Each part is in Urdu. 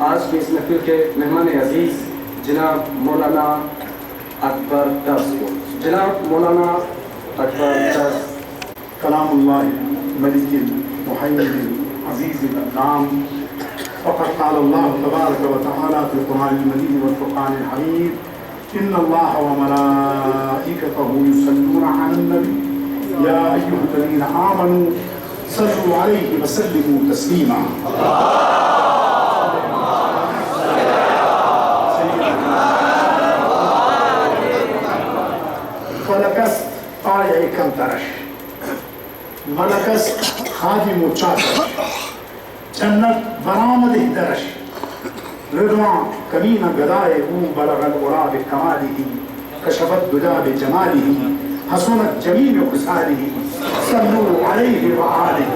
آج کے اس محفل کے مہمان عزیز جناب مولانا اکبر درس کو جناب مولانا اکبر درس کلام اللہ ملک المحیمن عزیز الانام فقد قال اللہ تبارک و تعالی فی القرآن المجید والفرقان الحمید ان اللہ وملائکتہ یصلون علی النبی یا ایھا الذین آمنوا صلوا علیہ وسلموا تسلیما. فلکست آیه کمترش ملکست خادم و چاکر جنت برآمده درش رضوان کمین گدای او بلغ العلا بکماله کشفت دجا بجماله حسنت جمیل خصاله صلوا علیه و آله.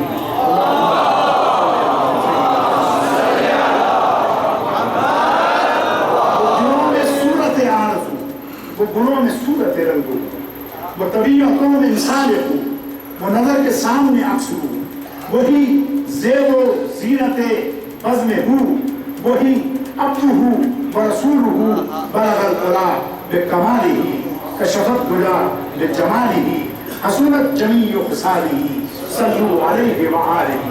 جنون صورت آرزو وہ گلوں میں صورت رنگو وہ طبیعتوں میں مثال ہو وہ نظر کے سامنے عکس ہو وہی زیب و زینت بزم ہو وہی عبد ہو و رسول ہو بلغ العلا بکمالہ کشفت دجا بجمالہ حسنت جمیع خصالہ صلوا علیہ وآلہ.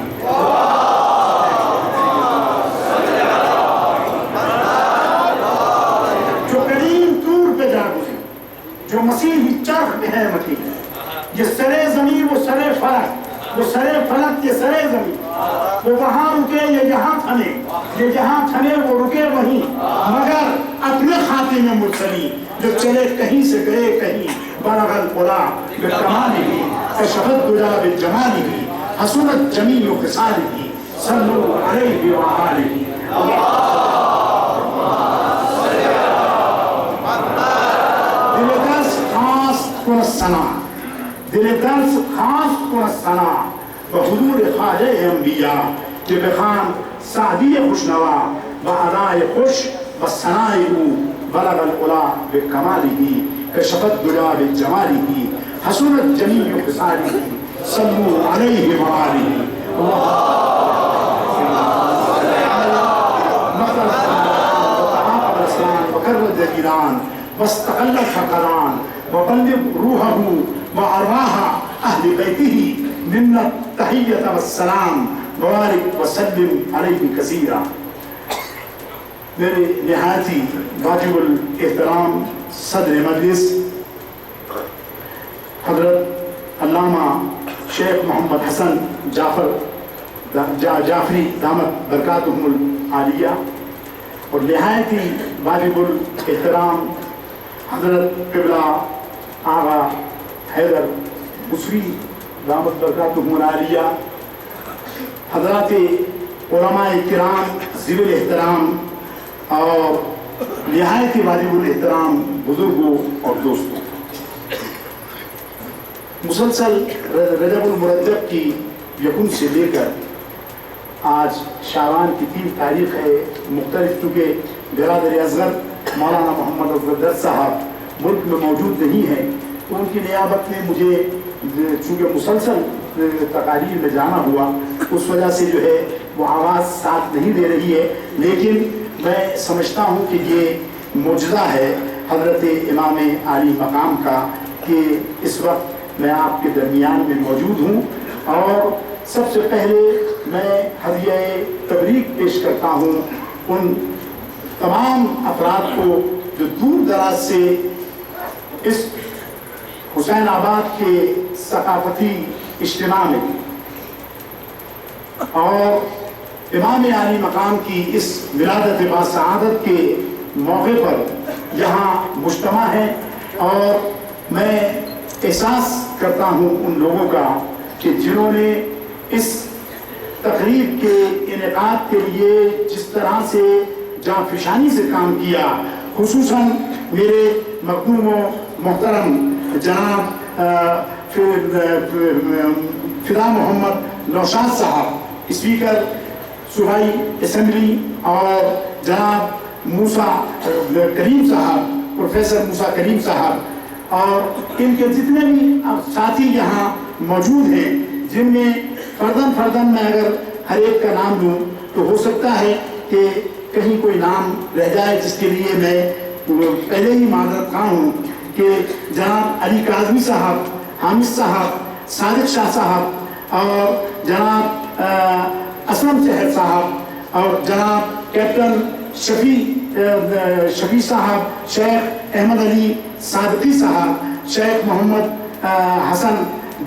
جو کریم طور پہ جا گزری جو مسیحی چرخ میں ہے مٹی یہ سرے زمین وہ سرے فلک وہ سرے فلک یہ سرے زمین وہ وہاں رکے یہ یہاں تھمے یہ جہاں تھمے وہ رکے وہیں مگر اپنے خاتے میں مرسلی جو چلے کہیں سے گئے کہیں بلغ العلا بکمالہ کشفت دجا بجمالہ حسنت جمیع خصالہ صلوا علیہ وآلہ. دل درس خاص کن الثنا بحضور خواجہ انبیاء کہ بخان سعدی خوشنوا بادائے خوش بثنائے او بلغ العلا بکمالہ کشفت دجا بجمالہ حسنت جمیع خصالہ صلوا علیہ وآلہ. وکرد جیران واستقلت فقران وبلغ روحه وارواح اہل بیتہ منا التحیۃ والسلام وبارک وسلم علیہ کثیرا. میرے نہایت ہی واجب الاحترام صدر مجلس حضرت علامہ شیخ محمد حسن جعفری دامت برکاتہم العالیہ اور نہایت ہی واجب الاحترام حضرت قبلہ آغا حیدر بصری دامت برکاتہم العالیہ حضرات علماء کرام ذوی الاحترام اور نہایت واجب الاحترام بزرگوں اور دوستوں. مسلسل رجب المرجب کی یکم سے لے کر آج شعبان کی 3 تاریخ ہے مختلف چونکہ برادر اصغر مولانا محمد اکبر درس صاحب ملک میں موجود نہیں ہیں تو ان کی نیابت میں مجھے چونکہ مسلسل تقاریر میں جانا ہوا اس وجہ سے جو ہے وہ آواز ساتھ نہیں دے رہی ہے لیکن میں سمجھتا ہوں کہ یہ معجزہ ہے حضرت امام عالی مقام کا کہ اس وقت میں آپ کے درمیان میں موجود ہوں. اور سب سے پہلے میں ہدیہ تبریک پیش کرتا ہوں ان تمام افراد کو جو دور دراز سے اس حسین آباد کے ثقافتی اجتماع میں اور امام عالی مقام کی اس ولادت باسعادت کے موقع پر یہاں مجتمع ہیں. اور میں احساس کرتا ہوں ان لوگوں کا کہ جنہوں نے اس تقریب کے انعقاد کے لیے جس طرح سے جانفشانی سے کام کیا خصوصاً میرے مقدوم و محترم جناب فدا محمد نوشاد صاحب اسپیکر صوبائی اسمبلی اور جناب موسیٰ کریم صاحب پروفیسر موسیٰ کریم صاحب اور ان کے جتنے بھی ساتھی یہاں موجود ہیں جن میں فردن میں اگر ہر ایک کا نام لوں تو ہو سکتا ہے کہ کہیں کوئی نام رہ جائے جس کے لیے میں پہلے ہی معذرت خواہ ہوں کہ جناب علی کاظمی صاحب، حامد صاحب، صادق شاہ صاحب اور جناب اسلم سحر صاحب اور جناب کیپٹن شفیع صاحب، شیخ احمد علی صادقی صاحب، شیخ محمد حسن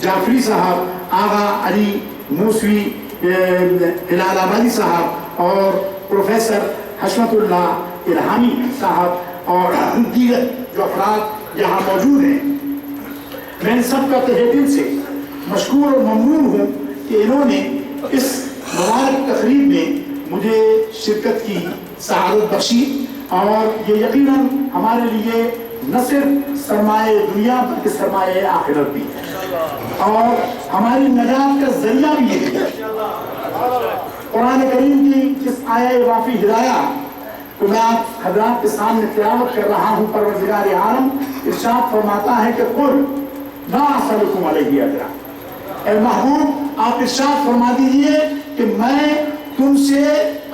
جعفری صاحب، آغا علی موسوی ہلال آبادی صاحب اور پروفیسر حشمت اللہ الہامی صاحب اور دیگر جو افراد یہاں موجود ہیں، میں ان سب کا تہہ دل سے مشکور اور ممنون ہوں کہ انہوں نے اس مبارک تقریب میں مجھے شرکت کی سعادت بخشی، اور یہ یقیناً ہمارے لیے نہ صرف سرمایہ دنیا بلکہ سرمایہ آخرت بھی ہے اور ہماری نجات کا ذریعہ بھی یہ ہے۔ قرآن کریم کی جس آیہ وافی ہدایہ کو میں آپ حضرات کے سامنے تلاوت کر رہا ہوں، پروردگار عالم ارشاد فرماتا ہے کہ قل لا اسألکم علیہ اجرا، اے محبوب آپ ارشاد فرما دیجئے کہ میں تم سے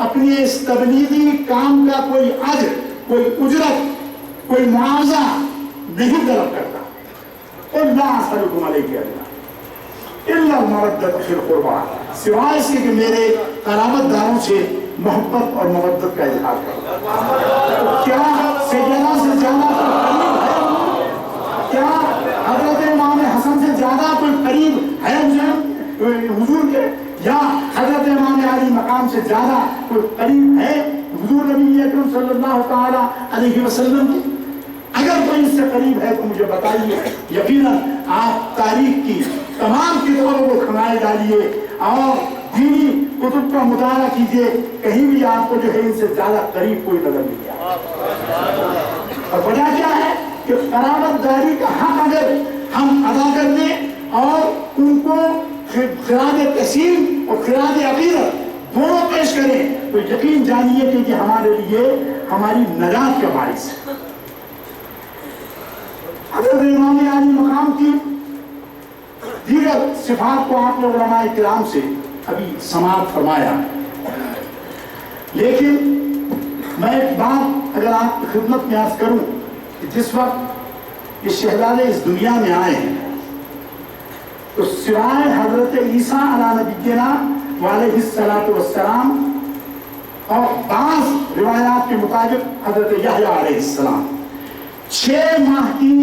اپنے اس تبلیغی کام کا کوئی اجر، کوئی اجرت، کوئی معاوضہ نہیں طلب کرتا۔ قل لا اسألکم علیہ اجرا الا المودۃ فی القربى، سوائے اس کے کہ میرے قرابت داروں سے محبت اور مودت کا اظہار کرو۔ کیا سیدنا سے زیادہ کوئی قریب ہے؟ کیا حضرت امام حسن سے زیادہ کوئی قریب ہے مجھے حضور کے؟ یا حضرت امام علی مقام سے زیادہ کوئی قریب ہے حضور نبی اکرم صلی اللہ تعالی علیہ وسلم کے؟ اگر کوئی اس سے قریب ہے تو مجھے بتائیے۔ یقیناً آپ تاریخ کی تمام کتابوں کو کھنگائے ڈالیے اور دینی کتب کا مطالعہ کیجیے، کہیں بھی آپ کو جو ہے ان سے زیادہ قریب کوئی نظر نہیں آئے۔ اور وجہ کیا ہے کہ قرابت داری کا حق اگر ہم ادا کر دیں اور ان کو خراج تحسین اور خراج عقیدت دونوں پیش کریں تو یقین جانیے کہ یہ ہمارے لیے ہماری نجات کا باعث ہے۔ حضرت امام علی مقام کی دیگر صفات کو آپ نے علماء کرام سے ابھی سماعت فرمایا، لیکن میں ایک بات اگر آپ کی خدمت میں عرض کروں کہ جس وقت یہ شہزادے اس دنیا میں آئے ہیں تو سوائے حضرت عیسیٰ علیہ نبینا علیہ الصلوۃ والسلام اور بعض روایات کے مطابق حضرت یحییٰ علیہ السلام 6 ماہ کی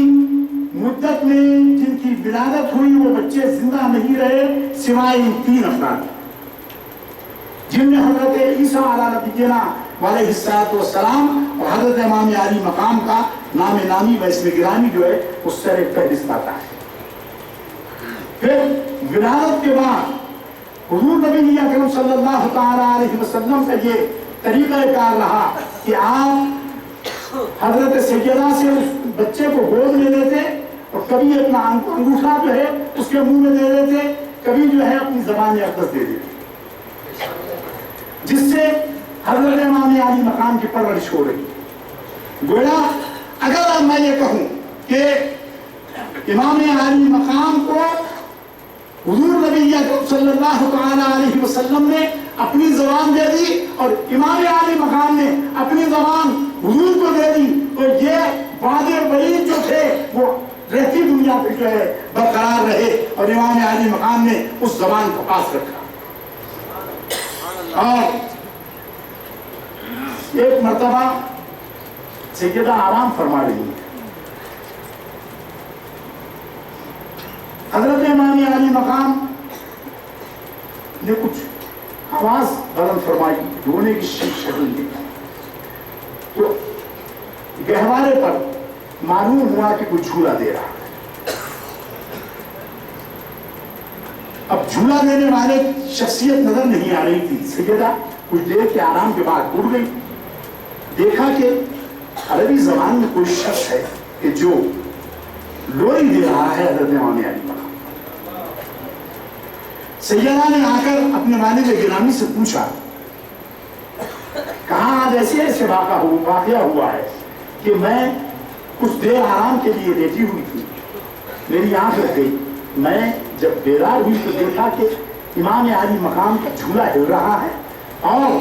مدت میں جن کی ولادت ہوئی وہ بچے زندہ نہیں رہے سوائے ان 3 افراد، جن میں حضرت عیسیٰ علیہ نبینا علیہ الصلوۃ والسلام اور حضرت امام علی مقام کا نام نامی و اسم گرامی جو ہے اس سر فہرست آتا ہے۔ پھر ولادت کے بعد حضور نبی اکرم صلی اللہ تعالی علیہ وسلم کا یہ طریقہ کار رہا کہ آپ حضرت سیدہ سے اس بچے کو گود لے لیتے اور کبھی اپنا انگوٹھا جو ہے اس کے منہ میں دے دیتے، کبھی جو ہے اپنی زبان اقدس دے دیتے، جس سے حضرت امام علی مقام کی پرورش ہو رہی۔ گویا اگر میں یہ کہوں کہ امام علی مقام کو حضور نبی اکرم صلی اللہ تعالی علیہ وسلم نے اپنی زبان دے دی اور امام علی مقام نے اپنی زبان حضور کو دے دی، تو یہ وعدے بعید جو تھے وہ رہتی دنیا پہ جو ہے برقرار رہے اور امام علی مقام نے اس زبان کو پاس رکھا۔ اور ایک مرتبہ سیدہ آرام فرما رہی ہے، حضرت امام علی مقام نے کچھ آواز بلند فرمائی، رونے کی شکل دی، تو گہوارے پر معلوم ہوا کہ کوئی جھولا دے رہا ہے۔ اب جھولا دینے والے شخصیت نظر نہیں آ رہی تھی، سیدہ کچھ دیر کے آرام کے بعد اٹھ گئی، دیکھا کہ عربی زبان میں کوئی شخص ہے کہ جو لوری دے رہا ہے حضرت امام علی مقام۔ سیدہ نے آ کر اپنے والد گرامی سے پوچھا، کہاں آج ایسے ایسے واقعہ ہوا ہے کہ میں کچھ دیر آرام کے لیے لیٹی ہوئی تھی، میری آنکھ لگ گئی، میں جب بیدار ہوئی تو دیکھا کہ امام علی مقام کا جھولا ہل رہا ہے اور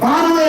92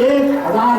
1000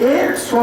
100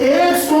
100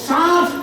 60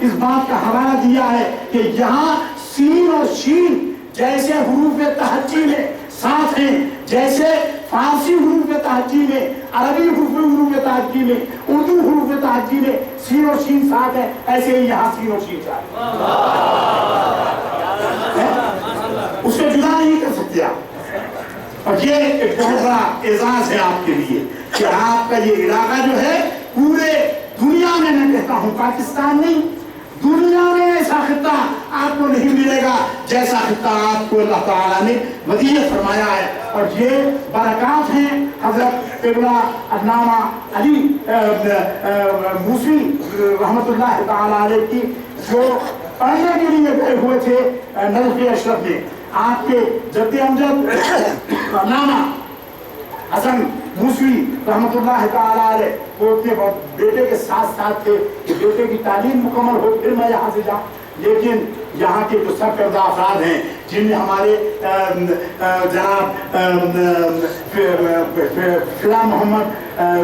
اس بات کا حوالہ دیا ہے کہ یہاں سین اور شین جیسے حروف تہجی میں ساتھ ہیں، جیسے فارسی حروف تہجی میں، عربی حروف تہجی میں، اردو حروف تہجی میں سین اور شین ساتھ ہے، ایسے ہی یہاں سین اور شین ساتھ ہے، اس سے جدا نہیں کر سکتے آپ۔ اور یہ ایک بہت بڑا اعزاز ہے آپ کے لیے کہ آپ کا یہ علاقہ جو ہے پورے دنیا میں، میں کہتا ہوں پاکستان نہیں، دنیا میں ایسا خطہ آپ کو نہیں ملے گا جیسا خطہ آپ کو اللہ تعالیٰ نے ودیعت فرمایا ہے۔ اور یہ برکات ہیں حضرت قبلہ علامہ علی موسوی رحمۃ اللہ تعالیٰ علیہ کی، جو پڑھنے کے لیے گئے ہوئے تھے نجف اشرف میں۔ آپ کے جد امجد علامہ حسن موسوی رحمۃ اللہ تعالیٰ علیہ وہ اپنے بیٹے کے ساتھ ساتھ تھے کہ بیٹے کی تعلیم مکمل ہو پھر میں یہاں سے جاؤں، لیکن یہاں کے جو سرکردہ افراد ہیں جن میں ہمارے جناب فلا محمد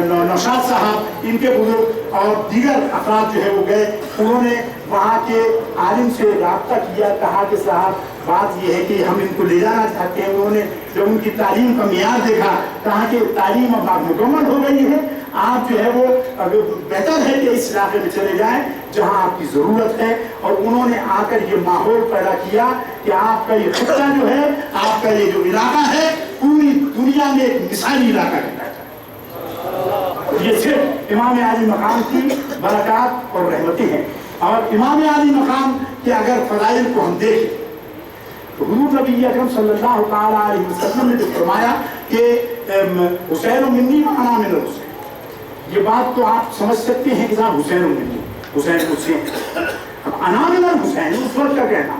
نوشاد صاحب، ان کے بزرگ اور دیگر افراد جو ہے وہ گئے، انہوں نے وہاں کے عالم سے رابطہ کیا، کہا کہ صاحب بات یہ ہے کہ ہم ان کو لے جانا چاہتے ہیں۔ انہوں نے جب ان کی تعلیم کا معیار دیکھا، کہا کہ تعلیم اب مکمل ہو گئی ہے، آپ جو ہے وہ بہتر ہے کہ اس علاقے میں چلے جائیں جہاں آپ کی ضرورت ہے۔ اور انہوں نے آ کر یہ ماحول پیدا کیا کہ آپ کا یہ خطہ جو ہے، آپ کا یہ جو علاقہ ہے، پوری دنیا میں ایک مثالی علاقہ بنتا ہے۔ یہ صرف امام عالی مقام کی برکات اور رحمتیں ہیں۔ اور امام عالی مقام کے اگر فضائل کو ہم دیکھیں تو حضور نبی اکرم صلی اللہ تعالیٰ علیہ وسلم نے جو فرمایا کہ حسین منی و انا من الحسین، یہ بات تو آپ سمجھ سکتے ہیں کہ صاحب حسین منی، حسین مجھ سے، انا من الحسین اس وقت کا کہنا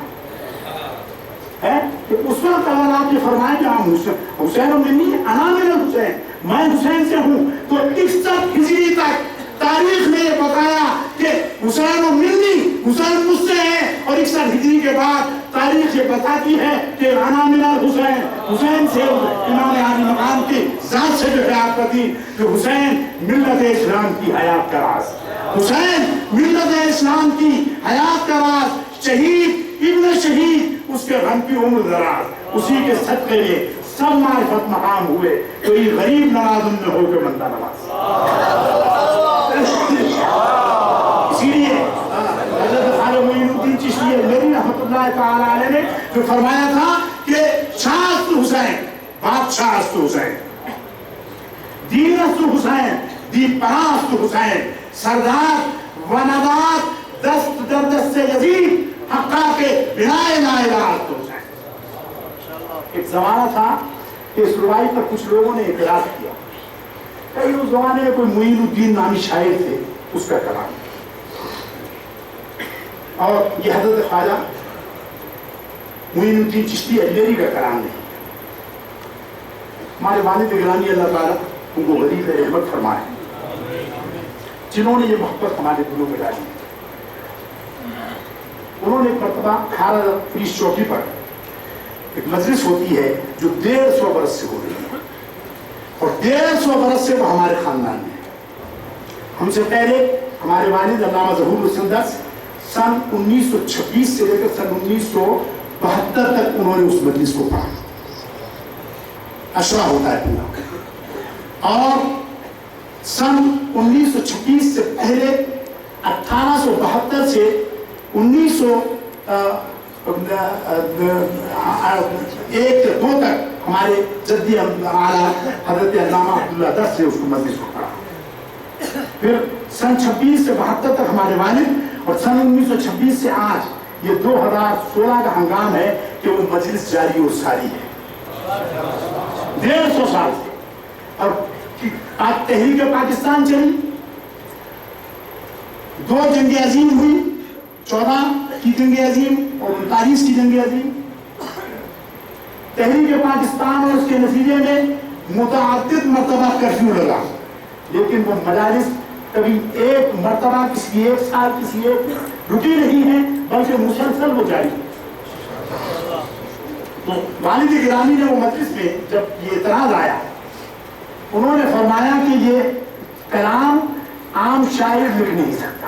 ہے کہ اس وقت اگر آپ یہ فرمائیں کہ ہم حسین منی انا من الحسین، میں حسین سے ہوں، تو 61 ہجری تک تاریخ نے یہ بتایا کہ حسین منی، حسین مجھ سے ہے، اور 61 ہجری کے بعد تاریخ یہ بتاتی ہے کہ انا من الحسین، حسین سے امام عالی مقام کی ذات سے جو ہے آپ کا دین، کہ حسین ملت اسلام کی حیات کا راز، حسین ملت اسلام کی حیات کا راز، شہید ابن شہید، اس کے غم کی عمر دراز، اسی کے صدقے میں سب معرفت مقام ہوئے، کوئی غریب نواز ان میں ہو کے بندہ نواز۔ اسی لیے حضرت خواجہ معین الدین چشتی میری رحمۃ اللہ تعالیٰ علیہ نے جو فرمایا تھا کہ شاہ است حسین، بادشاہ است حسین، دین است حسین، دین پناہ است حسین، سردار و نبات دست در دست یزید، حقا کے بنائے لا الہ است حسین۔ ایک زمانہ تھا کہ اس روائی پر کچھ لوگوں نے اعتراض کیا کہ اس زمانے میں کوئی معین الدین نامی شاعر تھے، اس کا کلام، اور یہ حضرت خواجہ معین الدین چشتی اجمیری کا کلام نہیں۔ ہمارے والد گرامی اللہ تعالیٰ ان کو غریب رحمت فرمائے، جنہوں نے یہ محبت ہمارے دلوں میں ڈالی۔ انہوں نے ایک مرتبہ کھارا پولیس چوکی پر ایک مجلس ہوتی ہے جو 150 برس سے ہو رہی ہے، اور 150 برس سے وہ ہمارے خاندان میں ہے۔ ہم سے پہلے ہمارے والد علامہ ظہور حسین دست سن 1926 سے لے کر سن 1972 تک انہوں نے اس مجلس کو پڑھا، اشرا ہوتا ہے پورا، اور سن 1926 سے پہلے 1872 سے 1901-2 تک ہمارے جدی اعلیٰ حضرت علامہ عبداللہ دست سے اس کو مجلس کو پڑھا۔ پھر سن 26 سے 72 تک ہمارے والد، اور سن 1926 سے آج یہ 2016 کا ہنگام ہے کہ وہ مجلس جاری اور ساری ہے، 150 سال سے۔ اور تحریک پاکستان چلی، 2 جنگ عظیم ہوئی، 14 کی جنگ عظیم اور 39 کی جنگ عظیم۔ تحریک پاکستان اور اس کے نتیجے میں متعدد مرتبہ کرفیو لگا، لیکن وہ مجالس کبھی ایک مرتبہ کسی ایک سال کسی ایک رکی نہیں ہے، بلکہ مسلسل وہ جاری۔ تو والد گرامی نے وہ مجلس میں جب یہ اعتراض آیا، انہوں نے فرمایا کہ یہ کلام عام شاعر لکھ نہیں سکتا،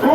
2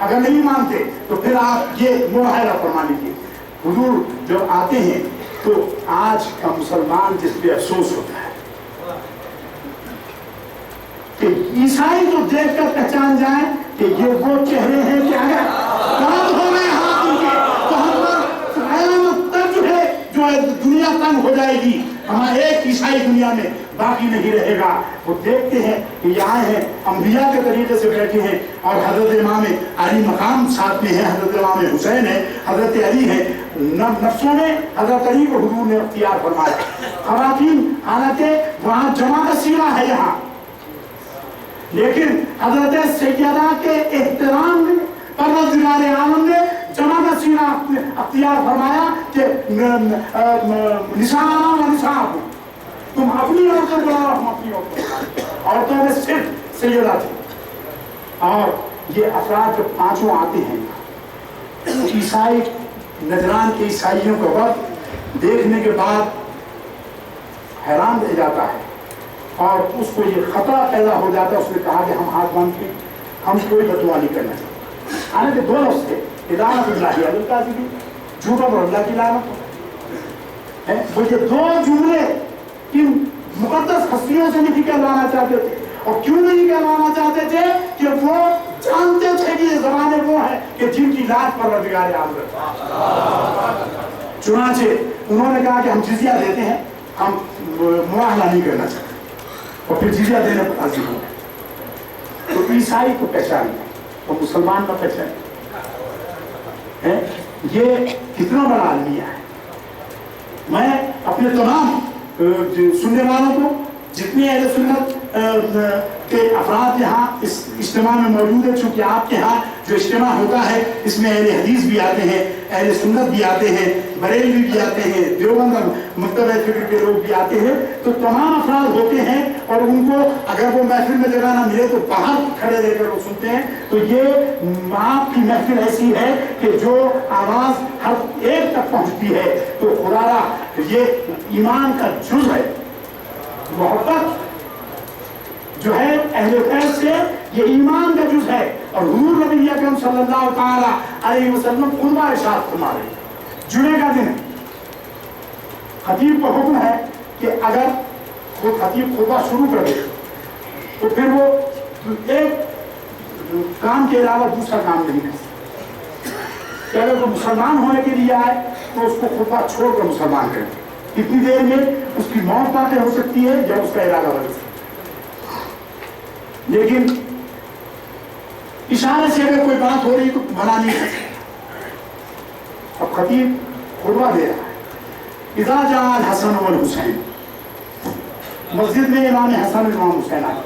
اگر نہیں مانتے تو پھر آپ یہ معاہدہ فرما لیجیے. حضور جب آتے ہیں تو آج کا مسلمان جس پہ افسوس ہوتا ہے کہ عیسائی تو دیکھ کر پہچان جائیں کہ یہ وہ چہرے ہیں کہ اگر بند ہو گئے ہاتھ ان کے تو ہم پر قیامت تک جو ہے دنیا تنگ ہو جائے گی. ہمارا ایک عیسائی دنیا میں باقی نہیں رہے گا. وہ دیکھتے ہیں کہ یہ آئے ہیں انبیاء کے طریقے سے بیٹھے ہیں اور حضرت امام علی مقام ساتھ میں ہے, حضرت امام حسین ہے, حضرت علی ہے. نفسوں میں حضرت علی کو حضور نے اختیار فرمایا. خواتین حالانکہ وہاں جمع کا سیرہ ہے یہاں, لیکن حضرت سیدہ کے احترام میں پروردگار عالم نے جمع کا سیرہ اختیار فرمایا کہ نساءنا و نساءکم, تم اپنی عورتوں کو لاؤ, ہم اپنی عورتوں. عورتوں میں صرف سیدہ تھی. اور یہ افراد جب پانچوں آتے ہیں عیسائی نجران کے عیسائیوں کا وقت دیکھنے کے بعد حیران رہ جاتا ہے اور اس کو یہ خطرہ پیدا ہو جاتا ہے. اس نے کہا کہ ہم ہاتھ باندھ کے ہم کوئی بدعا نہیں کرنا چاہتے. حالانکہ دو لفظ تھے, لعنت اللہ علی الکاذبین, جھوٹا پر اللہ کی لعنت. وہ یہ دو جملے ان مقدس ہستیوں سے نہیں کہلوانا چاہتے تھے. اور کیوں نہیں کہلوانا چاہتے تھے کہ وہ جانتے تھے کہ یہ زمانے وہ ہے کہ جن کی لاج پروردگار عالم رکھتا. چنانچہ انہوں نے کہا کہ ہم جزیہ دیتے ہیں, ہم معاہدہ نہیں کرنا چاہتے, اور پھر جزیہ دینے پر راضی ہو گئے. تو عیسائی کو پہچان اور مسلمان کا پہچان یہ کتنا بڑا المیہ ہے. میں اپنے تمام سننے والوں کو, جتنے اہل سنت کے افراد یہاں اس اجتماع میں موجود ہیں, چونکہ آپ کے ہاں جو اجتماع ہوتا ہے اس میں اہل حدیث بھی آتے ہیں, اہل سنت بھی آتے ہیں, بریلوی بھی آتے ہیں, دیوبند مکتبہ فکر کے لوگ بھی آتے ہیں, تو تمام افراد ہوتے ہیں. اور ان کو اگر وہ محفل میں جگہ نہ ملے تو باہر کھڑے رہ کر وہ سنتے ہیں. تو یہ آپ کی محفل ایسی ہے کہ جو آواز ہر ایک تک پہنچتی ہے. تو خدا یہ ایمان کا جز ہے. محبت جو ہے اہل خیر سے یہ ایمان کا جز ہے. اور حضور نبی اکرم صلی اللہ تعالی علیہ وسلم خطبہ ارشاد فرما رہے ہیں. جمعے کا دن ہے, خطیب کو حکم ہے کہ اگر وہ خطیب خطبہ شروع کر دے تو پھر وہ ایک کام کے علاوہ دوسرا کام نہیں کر سکتا. کہ اگر وہ مسلمان ہونے کے لیے آئے تو اس کو خطبہ چھوڑ کر مسلمان کرے. اتنی دیر میں اس کی موت واقع ہو سکتی ہے یا اس کا ارادہ بدل سکتا ہے. لیکن اشارے سے اگر کوئی بات ہو رہی تو منع نہیں کر سکتا. اب خطیب خطبہ دے رہا ہے, اذا جاء الحسن والحسین, مسجد میں امام حسن اور امام حسین آئے,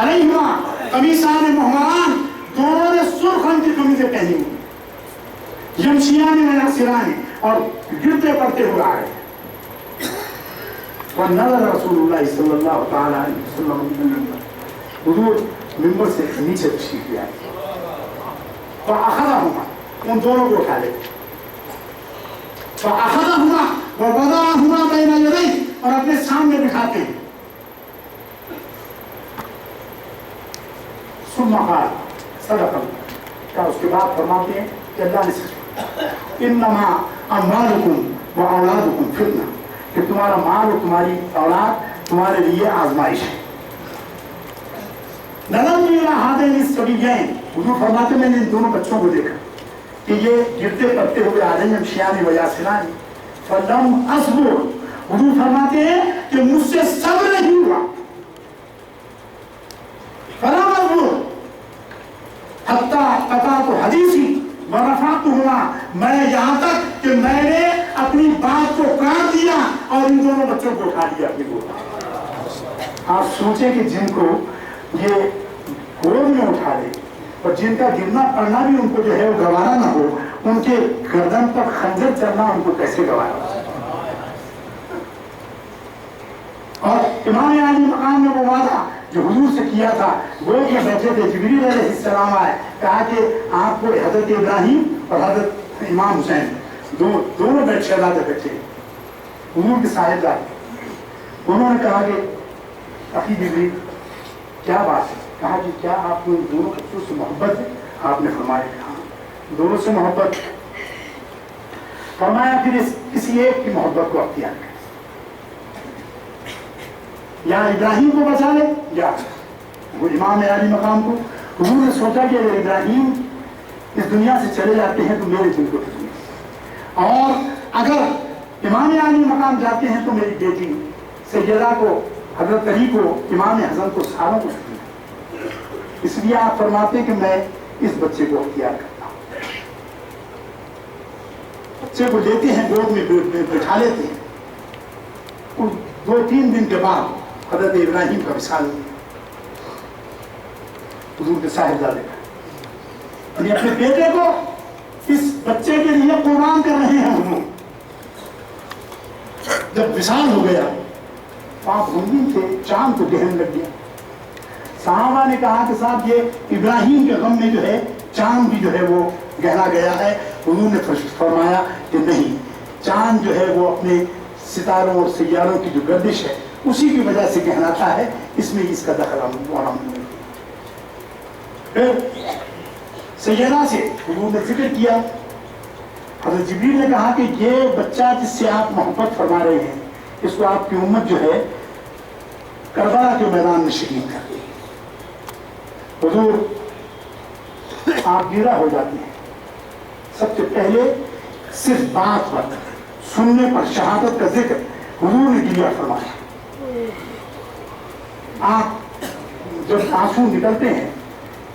علیہما قمیصان محمران, دونوں نے سرخ رنگ کی قمیضیں پہنی ہوئی, یمشیان و یقصران, اور گرتے پڑتے ہوئے آ رہے ہیں. ونظر رسول اللہ صلی اللہ تعالی علیہ وسلم, حضور ممبر سے نیچے تشریف لے آئے, فاخذہما, ان دونوں کو اٹھا لے, فاخذہما ووضعہما بین یدیہ, اور اپنے سامنے بٹھاتے ہیں. ثم قال صدق اللہ, کیا اس کے بعد فرماتے ہیں کہ اللہ نے سچ, انما اموالکم و اولادکم فتنہ, کہ تمہارا مال اور تمہاری اولاد تمہارے لیے آزمائش ہے. نظر میرا ہاتھیں اس صبیین, حضور فرماتے میں نے ان دونوں بچوں کو دیکھا کہ یہ گرتے پڑتے ہوئے آ رہے ہیں, شیان و یاسران, فلم اصبر, حضور فرماتے ہیں کہ مجھ سے صبر نہیں ہوا, فلم اصبر حتی قطعت حدیثی ورفعتہما, میں یہاں تک کہ میں نے اپنی بات کو کاٹ دیا اور ان دونوں بچوں کو اٹھا دیا اپنی گود. آپ سوچیں کہ جن کو یہ گود میں اٹھا لے اور جن کا گرنا پڑنا بھی ان کو جو ہے وہ گوارا نہ ہو, ان کے گردن پر خنجر چلنا ان کو کیسے گوارا. اور امام علی مقام میں وہ وعدہ جو حضور سے کیا تھا, وہ یہ بیٹھے تھے, جبریل علیہ السلام آئے, کہا کہ آپ کو حضرت ابراہیم اور حضرت امام حسین دونوں بیٹھ شہزادے بیٹھے حضور کے صاحبزادے. انہوں نے کہا کہ اخی جبریل کیا بات ہے, کہا کہ کیا آپ کو ان دونوں بچوں سے محبت ہے؟ آپ نے فرمایا کہ ہاں دونوں سے محبت، فرمایا پھر کسی ایک کی محبت کو اختیار کریں، یا ابراہیم کو بچا لے یا وہ امام عالی مقام کو۔ حضور نے سوچا کہ اگر ابراہیم اس دنیا سے چلے جاتے ہیں تو میرے دل کو ٹھیک ہے، اور اگر امام عالی مقام جاتے ہیں تو میری بیٹی سیدہ کو، حضرت علی کو، امام حسن کو، ساروں کو ٹھیک ہے۔ اس لیے آپ فرماتے ہیں کہ میں اس بچے کو اختیار کرتا ہوں۔ بچے کو لیتے ہیں، گود میں بٹھا لیتے ہیں۔ 2-3 دن کے بعد حضرت ابراہیم کا وصال ہوا، حضور کے صاحبزادے کا، یعنی اپنے بیٹے کو اس بچے کے لیے قربان کر رہے ہیں حضور۔ جب وصال ہو گیا آپ غمگین تھے، چاند کو گہن لگ گیا۔ صحابہ نے کہا کہ صاحب یہ ابراہیم کے غم میں جو ہے چاند بھی جو ہے وہ گہرا گیا ہے۔ حضور نے فرمایا کہ نہیں، چاند جو ہے وہ اپنے ستاروں اور سیاروں کی جو گردش ہے اسی کی وجہ سے کہلاتا ہے، اس میں اس کا دخل نہیں۔ پھر سیدہ سے حضور نے ذکر کیا، حضرت جبریل نے کہا کہ یہ بچہ جس سے آپ محبت فرما رہے ہیں اس کو آپ کی امت جو ہے کربلا کے میدان میں شہید کر دی۔ حضور آپ گیرا ہو جاتے ہیں، سب سے پہلے صرف بات پر، سننے پر، شہادت کا ذکر حضور نے گیرا فرمایا۔ آپ جب آنسو نکلتے ہیں،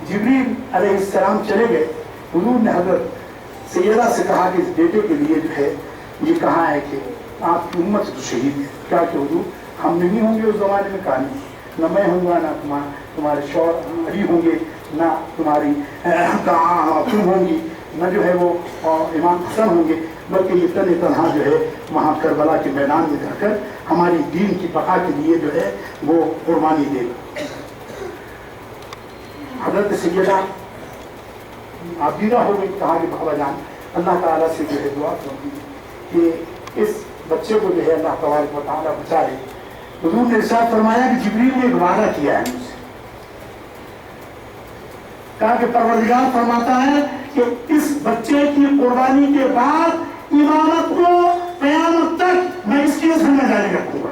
جبریل علیہ السلام چلے گئے، حضور نے حضرت سیدہ سے کہا کہ اس بیٹے کے لیے جو ہے یہ کہا ہے کہ آپ کی امت سے تو شہید ہے۔ کیا کہ حضور ہم نہیں ہوں گے اس زمانے میں، کہانی نہ میں ہوں گا، نہ تمہارے شوہر علی ہوں گے، نہ تمہاری تم ہوں گی، نہ جو ہے وہ امام حسن ہوں گے، بلکہ یہ تنہا جو ہے وہاں کربلا کے میدان میں جا کر ہماری دین کی بقا کے لیے جو ہے وہ قربانی دے گا۔ حضرت سیدہ عابدہ ہو گئی، کہا کہ بابا جان اللہ تعالیٰ سے جو ہے دعا کروں کہ اس بچے کو جو ہے اللہ تبارک و تعالیٰ بچا لے۔ حضور نے ارشاد فرمایا کہ جبریل نے ایک وعدہ کیا ہے مجھ سے، کہا کہ پروردگار فرماتا ہے کہ اس بچے کی قربانی کے بعد امامت کو قیامت تک میں اس کی ذمہ داری رکھوں گا۔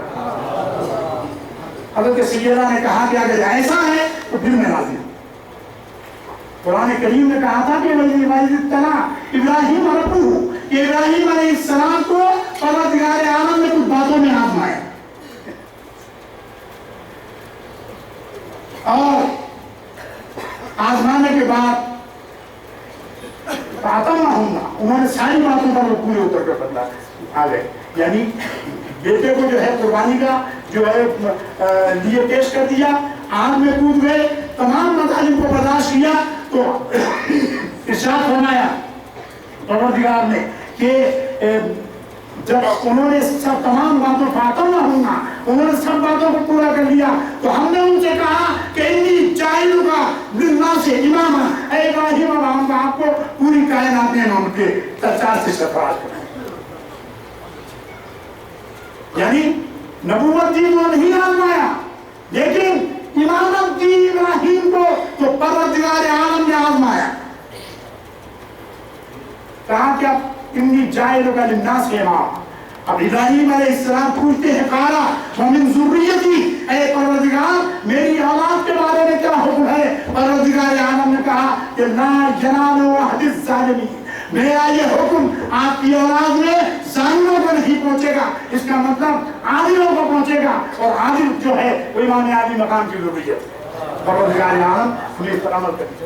حضرت سیدہ نے کہا کہ اگر ایسا ہے تو پھر میں راضی ہوں۔ قرآن کریم نے کہا تھا کہ ابراہیم ربہ، کہ ابراہیم علیہ السلام کو پروردگار عالم نے کچھ باتوں میں آزمایا، اور آزمانے کے بعد انہوں نے ساری باتوں پر وہ پورے اتر کر بدلا آ گئے، یعنی بیٹے کو جو ہے قربانی کا جو ہے لیے پیش کر دیا، آگ میں کود گئے، تمام مظالم کو برداشت کیا، تو ارشاد فرمایا پروردگار نے کہ جب انہوں نے سب تمام باتوں فاطمہ ہوں گا، انہوں نے سب باتوں کو پورا کر لیا، تو ہم نے ان سے کہا کہ انی جاعلک للناس اماما، اے ابراہیم اب ہم آپ کو پوری کائنات میں ان کے سرکار سے سفارش کریں۔ یعنی نبوت دی وہ نہیں آزمایا، لیکن امامت دی ابراہیم کو تو پروردگار عالم نے آزمایا۔ کہا کہ اب انی جاعلک للناس اماما، اب ابراہیم علیہ السلام پوچھتے ہیں قالا ومن ذریتی، اے پروردگار میری اولاد کے بارے میں کیا حکم ہے؟ پروردگار عالم نے کہا کہ لا ینال عہد الظالمین، میرا یہ حکم آپ کی اولاد میں ظالموں کو نہیں پہنچے گا، اس کا مطلب عادلوں کو پہنچے گا، اور عادل جو ہے وہ امام عالی مقام کی ضروریت ہے۔ پروردگار عالم ہمیں اس پر عمل کرے۔